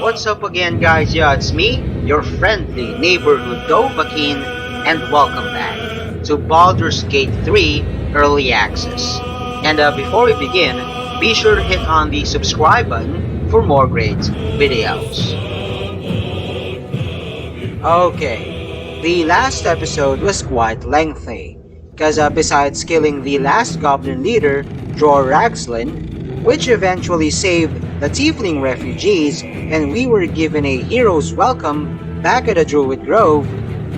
What's up again, guys? Yeah, it's me, your friendly neighborhood Dovahkiin, and welcome back to Baldur's Gate 3 Early Access. And before we begin, be sure to hit on the subscribe button for more great videos. Okay, the last episode was quite lengthy, because besides killing the last goblin leader, Dror Ragslin, which eventually saved the Tiefling refugees and we were given a hero's welcome back at the Druid Grove,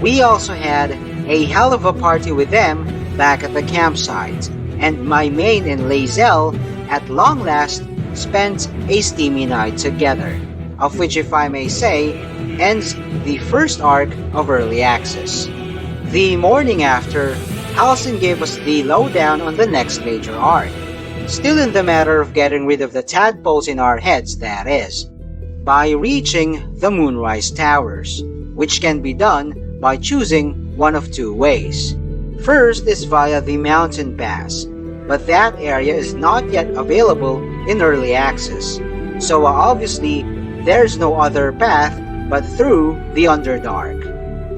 we also had a hell of a party with them back at the campsite, and my main and Lae'zel, at long last, spent a steamy night together, of which, if I may say, ends the first arc of Early Access. The morning after, Halsin gave us the lowdown on the next major arc. Still in the matter of getting rid of the tadpoles in our heads, that is, by reaching the Moonrise Towers, which can be done by choosing one of two ways. First is via the mountain pass, but that area is not yet available in Early Access, so obviously there's no other path but through the Underdark.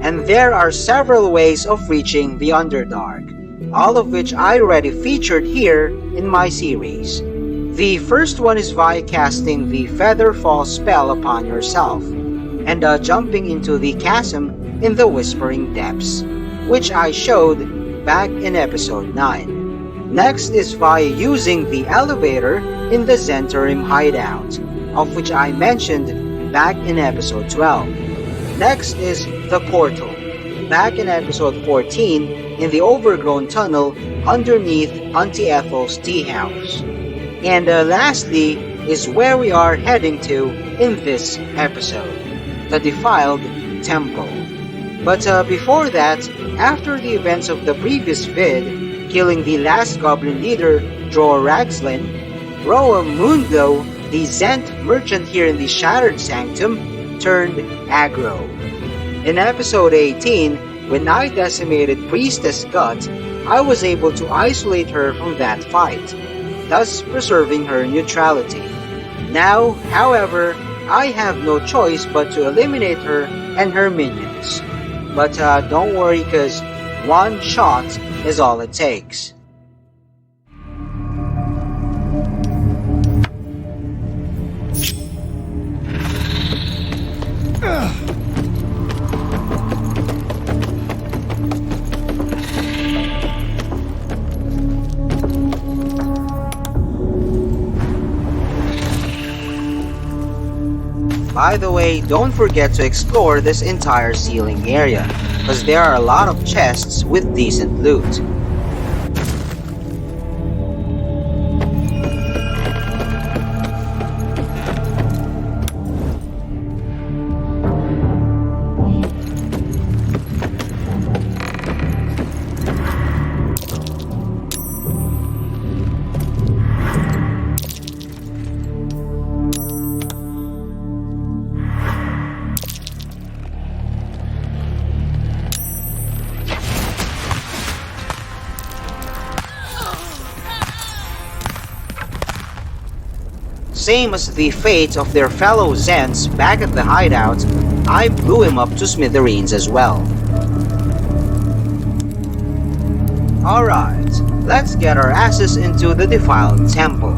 And there are several ways of reaching the Underdark, all of which I already featured here in my series. The first one is via casting the Featherfall spell upon yourself, and jumping into the chasm in the Whispering Depths, which I showed back in episode 9. Next is via using the elevator in the Zhentarim hideout, of which I mentioned back in episode 12. Next is the portal, back in episode 14 in the overgrown tunnel underneath Auntie Ethel's tea house. And lastly is where we are heading to in this episode, the Defiled Temple. But before that, after the events of the previous vid, killing the last goblin leader, Dror Ragslin, Roam Moonglow, the Zent merchant here in the Shattered Sanctum, turned aggro. In episode 18, when I decimated Priestess Gut, I was able to isolate her from that fight, thus preserving her neutrality. Now, however, I have no choice but to eliminate her and her minions. But don't worry, cause one shot is all it takes. By the way, don't forget to explore this entire ceiling area, because there are a lot of chests with decent loot. Same as the fate of their fellow Zents back at the hideout, I blew him up to smithereens as well. Alright, let's get our asses into the Defiled Temple.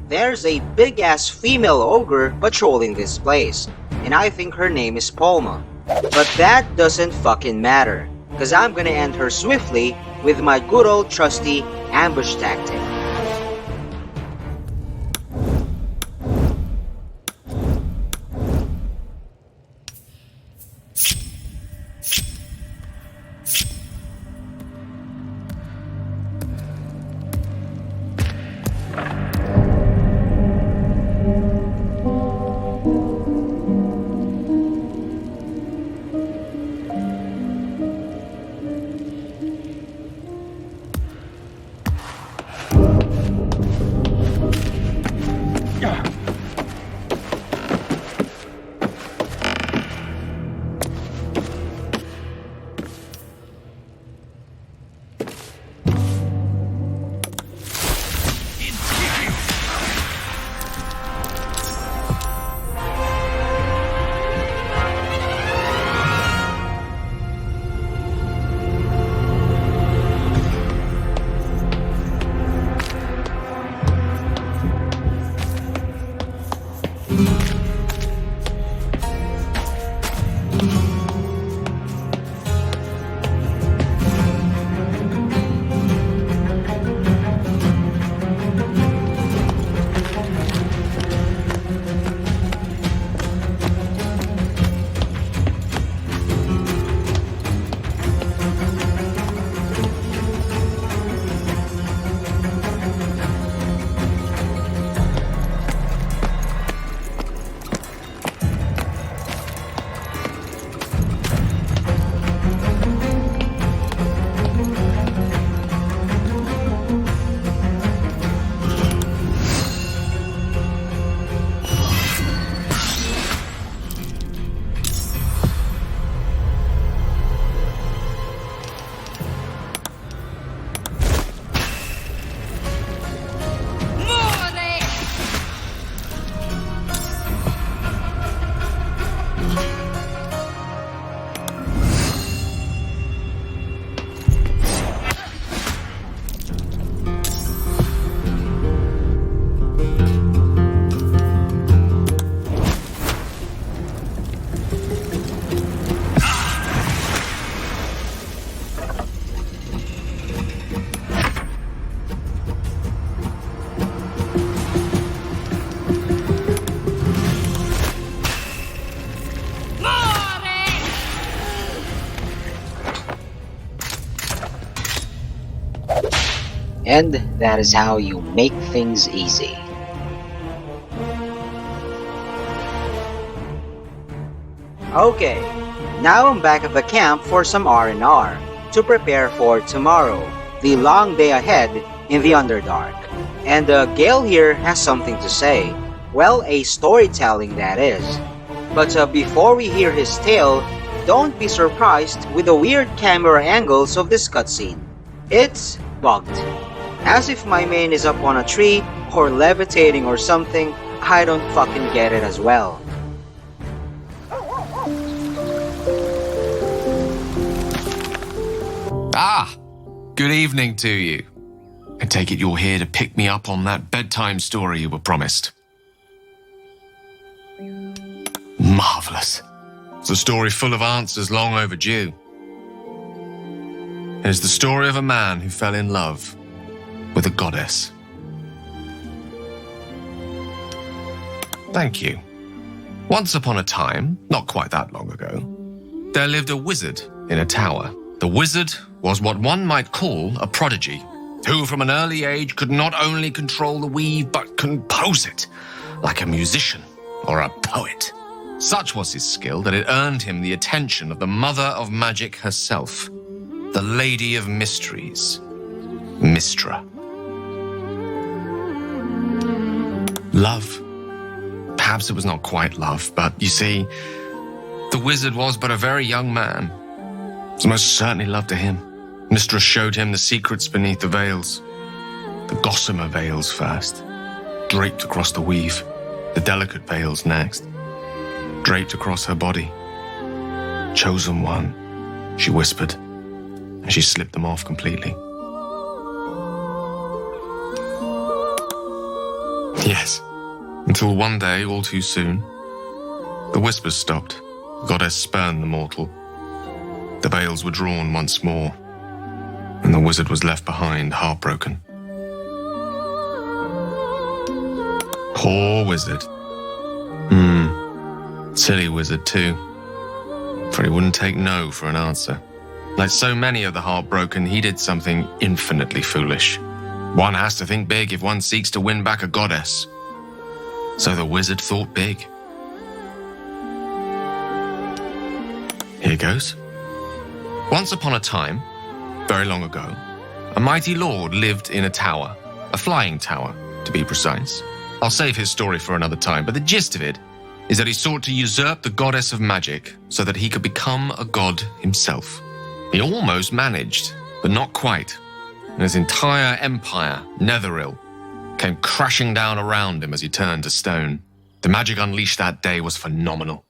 There's a big-ass female ogre patrolling this place, and I think her name is Palma. But that doesn't fucking matter, cause I'm gonna end her swiftly with my good old trusty ambush tactic. And that is how you make things easy. Okay, now I'm back at the camp for some R&R to prepare for tomorrow, the long day ahead in the Underdark. And Gale here has something to say. Well, a storytelling that is. But before we hear his tale, don't be surprised with the weird camera angles of this cutscene. It's bugged. As if my main is up on a tree or levitating or something, I don't fucking get it as well. Ah, good evening to you. I take it you're here to pick me up on that bedtime story you were promised. Marvelous. It's a story full of answers long overdue. It is the story of a man who fell in love with a goddess. Thank you. Once upon a time, not quite that long ago, there lived a wizard in a tower. The wizard was what one might call a prodigy, who from an early age could not only control the weave, but compose it, like a musician or a poet. Such was his skill that it earned him the attention of the mother of magic herself, the Lady of Mysteries, Mystra. Love. Perhaps it was not quite love, but you see, the wizard was but a very young man. It was most certainly love to him. Mystra showed him the secrets beneath the veils. The gossamer veils first, draped across the weave. The delicate veils next, draped across her body. Chosen one, she whispered, and she slipped them off completely. Yes, until one day, all too soon, the whispers stopped. The goddess spurned the mortal. The veils were drawn once more, and the wizard was left behind, heartbroken. Poor wizard. Silly wizard too, for he wouldn't take no for an answer. Like so many of the heartbroken, he did something infinitely foolish. One has to think big if one seeks to win back a goddess. So the wizard thought big. Here goes. Once upon a time, very long ago, a mighty lord lived in a tower, a flying tower, to be precise. I'll save his story for another time, but the gist of it is that he sought to usurp the goddess of magic so that he could become a god himself. He almost managed, but not quite. And his entire empire, Netheril, came crashing down around him as he turned to stone. The magic unleashed that day was phenomenal.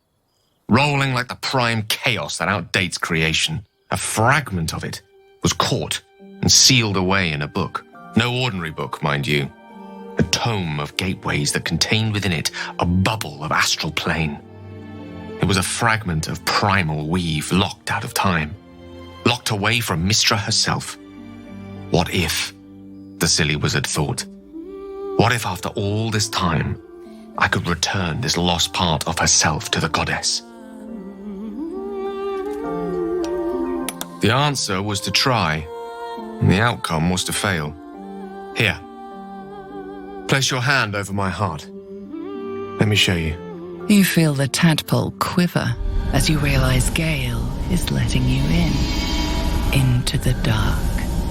Rolling like the prime chaos that outdates creation, a fragment of it was caught and sealed away in a book. No ordinary book, mind you. A tome of gateways that contained within it a bubble of astral plane. It was a fragment of primal weave locked out of time, locked away from Mystra herself. What if, the silly wizard thought, what if after all this time, I could return this lost part of herself to the goddess? The answer was to try, and the outcome was to fail. Here, place your hand over my heart. Let me show you. You feel the tadpole quiver as you realize Gale is letting you into the dark.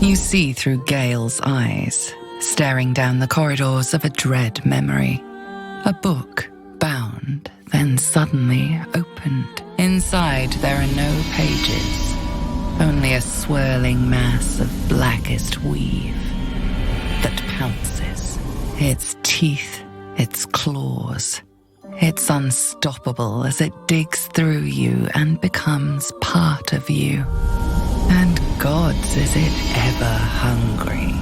You see through Gale's eyes, staring down the corridors of a dread memory. A book, bound, then suddenly opened. Inside, there are no pages, only a swirling mass of blackest weave that pounces. Its teeth, its claws. It's unstoppable as it digs through you and becomes part of you. And gods, is it ever hungry.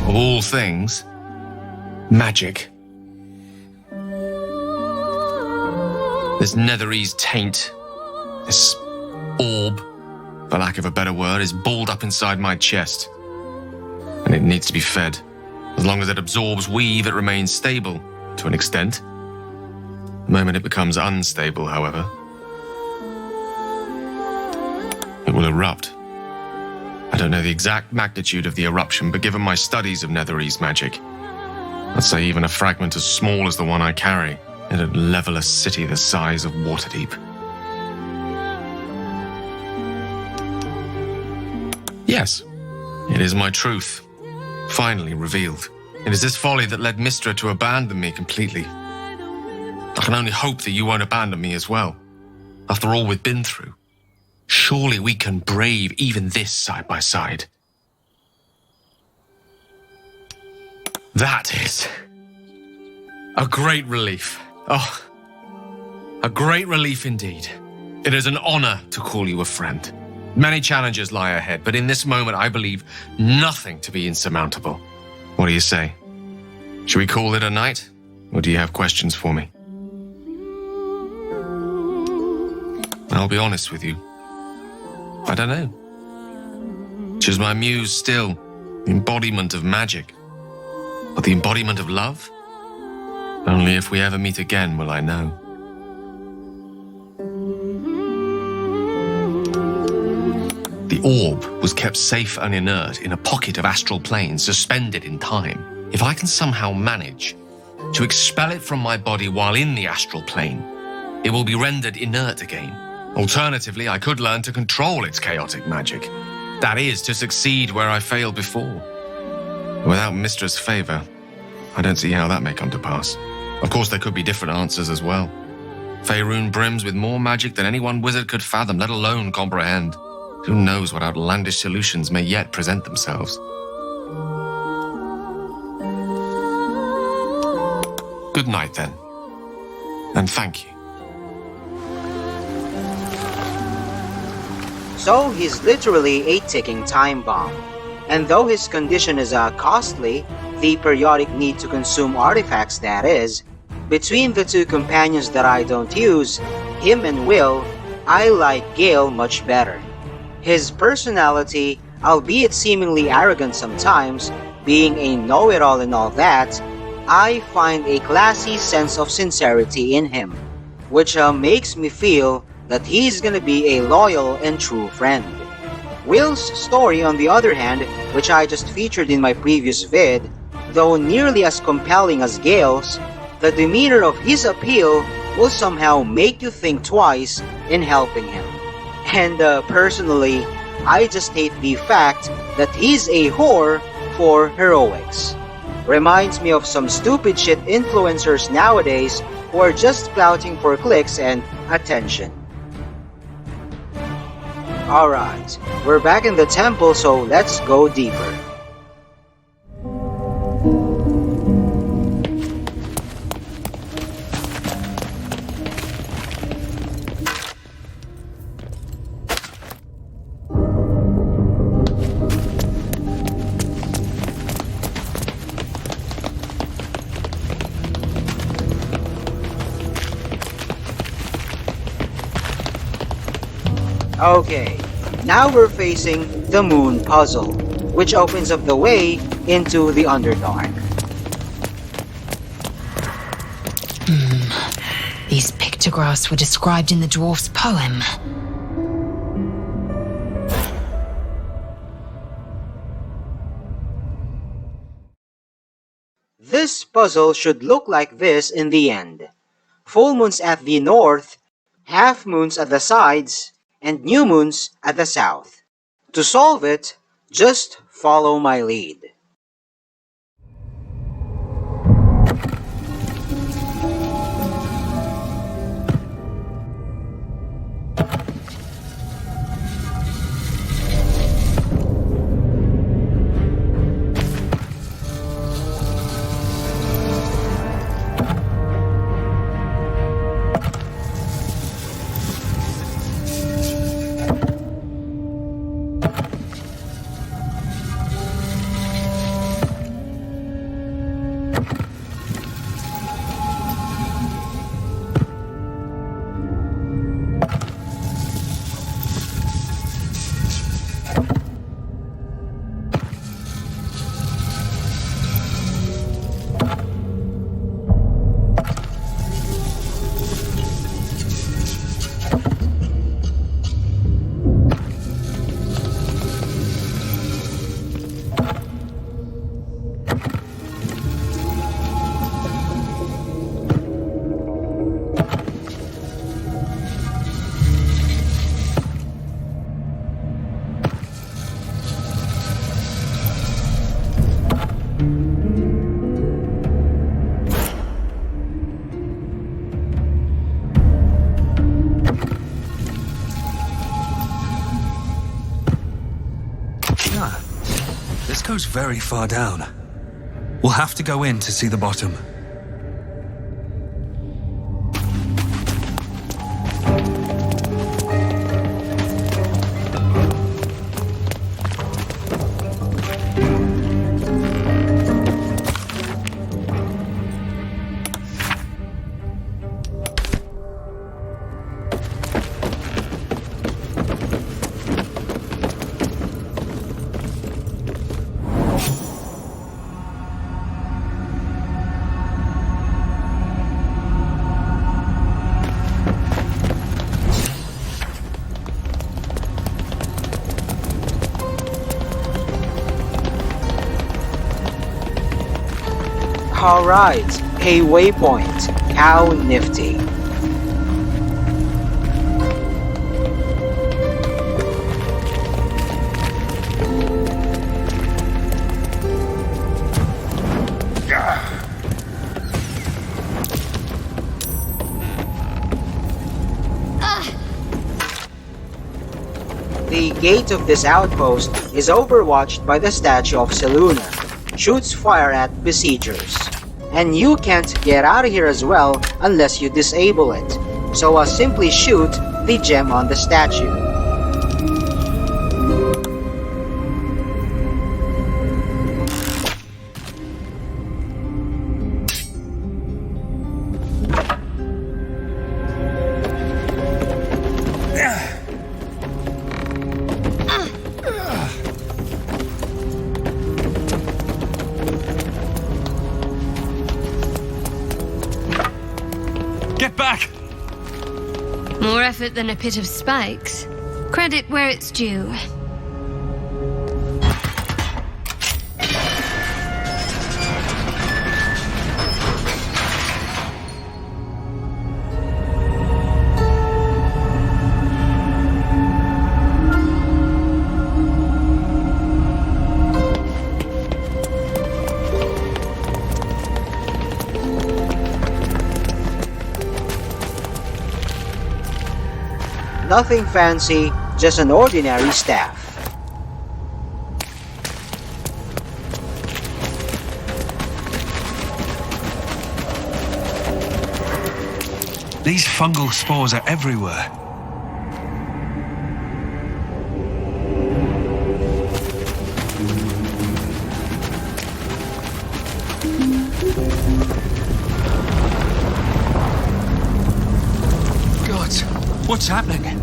Of all things, magic. This Netherese taint, this orb, for lack of a better word, is balled up inside my chest. And it needs to be fed. As long as it absorbs weave, it remains stable, to an extent. The moment it becomes unstable, however, it will erupt. I don't know the exact magnitude of the eruption, but given my studies of Netherese magic, I'd say even a fragment as small as the one I carry, it'd level a city the size of Waterdeep. Yes, it is my truth. Finally revealed. It is this folly that led Mystra to abandon me completely. I can only hope that you won't abandon me as well. After all we've been through, surely we can brave even this side by side. That is a great relief. Oh, a great relief indeed. It is an honor to call you a friend. Many challenges lie ahead, but in this moment I believe nothing to be insurmountable. What do you say? Should we call it a night? Or do you have questions for me? I'll be honest with you. I don't know. She's my muse still, the embodiment of magic. But the embodiment of love? Only if we ever meet again will I know. The orb was kept safe and inert in a pocket of astral plane, suspended in time. If I can somehow manage to expel it from my body while in the astral plane, it will be rendered inert again. Alternatively, I could learn to control its chaotic magic. That is, to succeed where I failed before. Without Mystra's favor, I don't see how that may come to pass. Of course, there could be different answers as well. Faerun brims with more magic than any one wizard could fathom, let alone comprehend. Who knows what outlandish solutions may yet present themselves. Good night, then. And thank you. So he's literally a ticking time bomb. And though his condition is costly, the periodic need to consume artifacts that is, between the two companions that I don't use, him and Will, I like Gale much better. His personality, albeit seemingly arrogant sometimes, being a know-it-all and all that, I find a classy sense of sincerity in him, which makes me feel that he's gonna be a loyal and true friend. Will's story, on the other hand, which I just featured in my previous vid, though nearly as compelling as Gale's, the demeanor of his appeal will somehow make you think twice in helping him. And personally, I just hate the fact that he's a whore for heroics. Reminds me of some stupid shit influencers nowadays who are just flouting for clicks and attention. Alright, we're back in the temple, so let's go deeper. Okay, now we're facing the Moon Puzzle, which opens up the way into the Underdark. These pictographs were described in the dwarf's poem. This puzzle should look like this in the end. Full moons at the north, half moons at the sides, and new moons at the south. To solve it, just follow my lead. This goes very far down. We'll have to go in to see the bottom. Alright, a waypoint. How nifty. The gate of this outpost is overwatched by the statue of Seluna. Shoots fire at besiegers. And you can't get out of here as well unless you disable it. So I'll simply shoot the gem on the statue. Get back! More effort than a pit of spikes. Credit where it's due. Nothing fancy, just an ordinary staff. These fungal spores are everywhere. God, what's happening?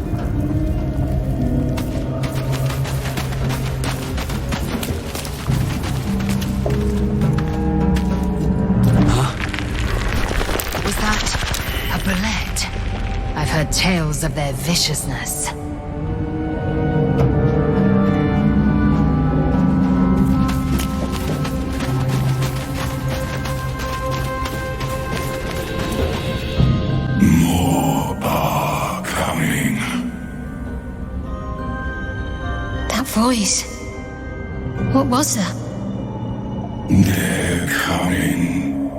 Was that a Bulette? I've heard tales of their viciousness. That voice. What was that? They're coming.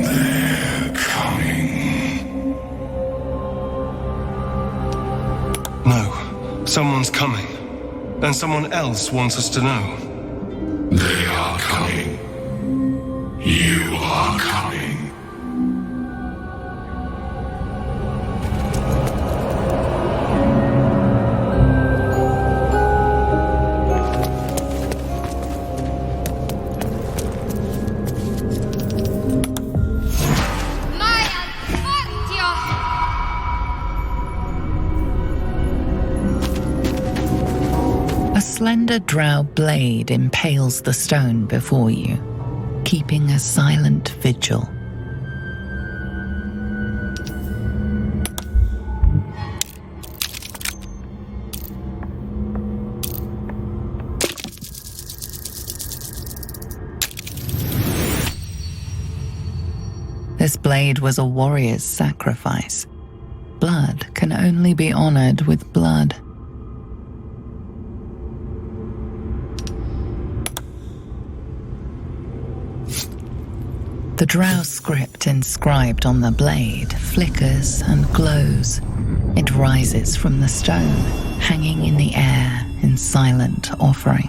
They're coming. No, someone's coming. And someone else wants us to know. They are coming. You are coming. A slender drow blade impales the stone before you, keeping a silent vigil. This blade was a warrior's sacrifice. Blood can only be honored with blood. The drow script inscribed on the blade flickers and glows. It rises from the stone, hanging in the air in silent offering.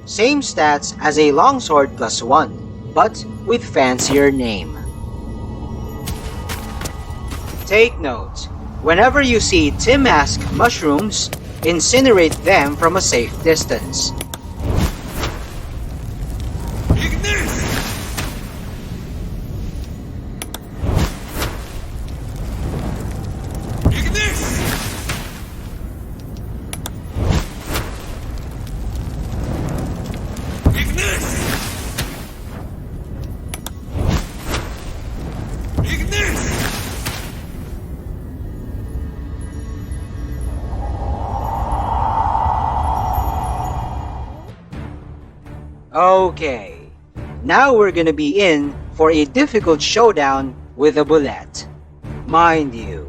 Same stats as a longsword +1, but with fancier name. Take note, whenever you see Timask mushrooms, incinerate them from a safe distance. Okay, now we're gonna be in for a difficult showdown with a Bulette. Mind you,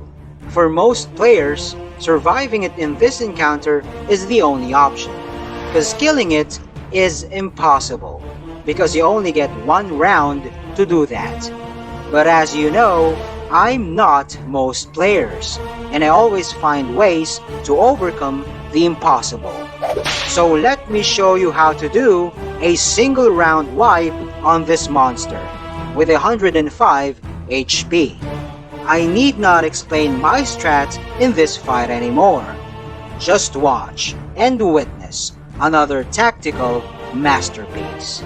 for most players, surviving it in this encounter is the only option, because killing it is impossible, because you only get one round to do that. But as you know, I'm not most players, and I always find ways to overcome the impossible. So let me show you how to do a single round wipe on this monster with 105 HP. I need not explain my strat in this fight anymore. Just watch and witness another tactical masterpiece.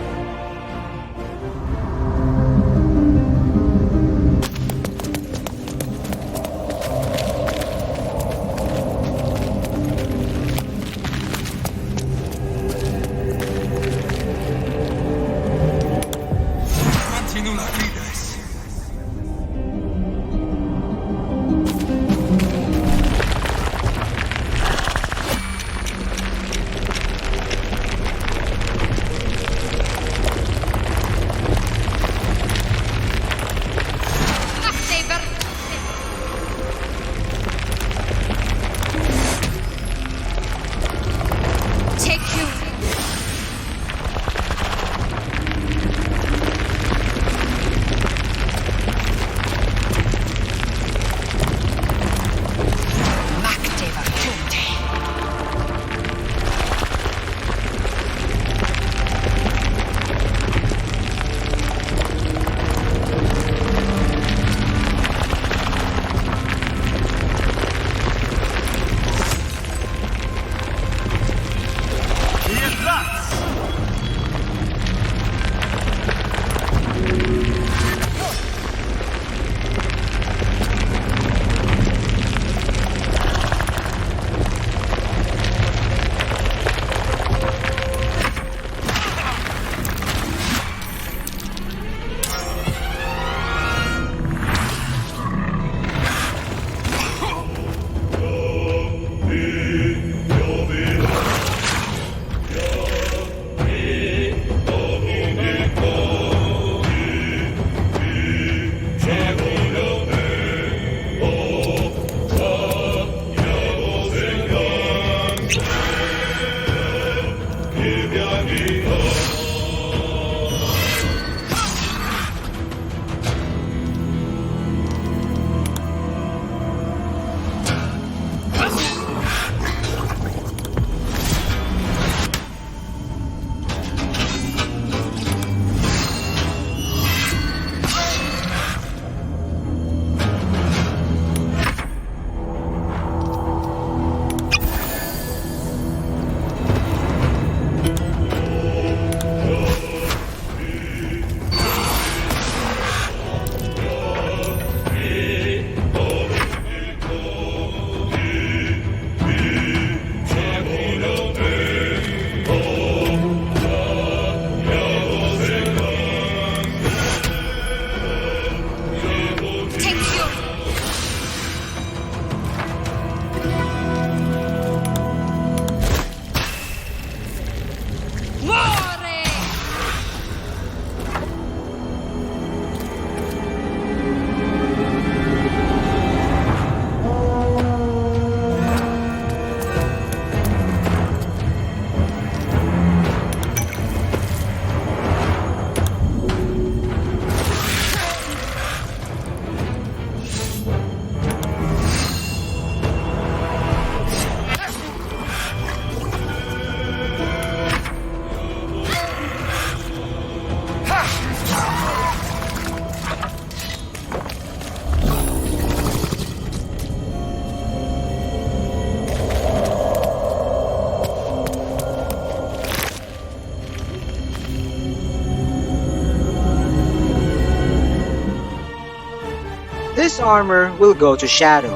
Bullette's armor will go to Shadow,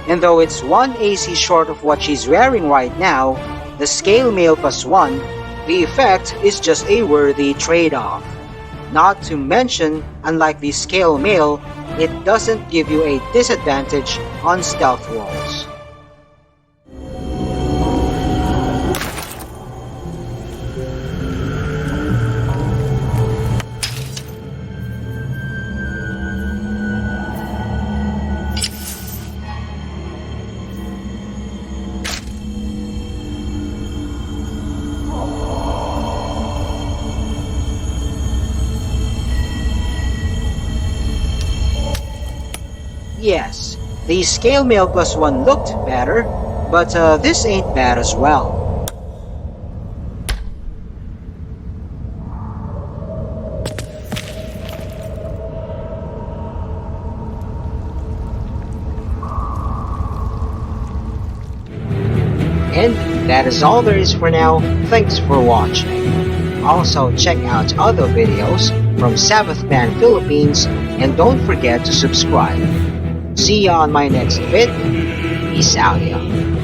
and though it's 1 AC short of what she's wearing right now, the Scale Mail +1, the effect is just a worthy trade-off. Not to mention, unlike the Scale Mail, it doesn't give you a disadvantage on stealth rolls. Yes, the Scale Mail +1 looked better, but this ain't bad as well. And that is all there is for now. Thanks for watching. Also check out other videos from Sabbath Band Philippines and don't forget to subscribe. See ya on my next vid. Peace out, y'all.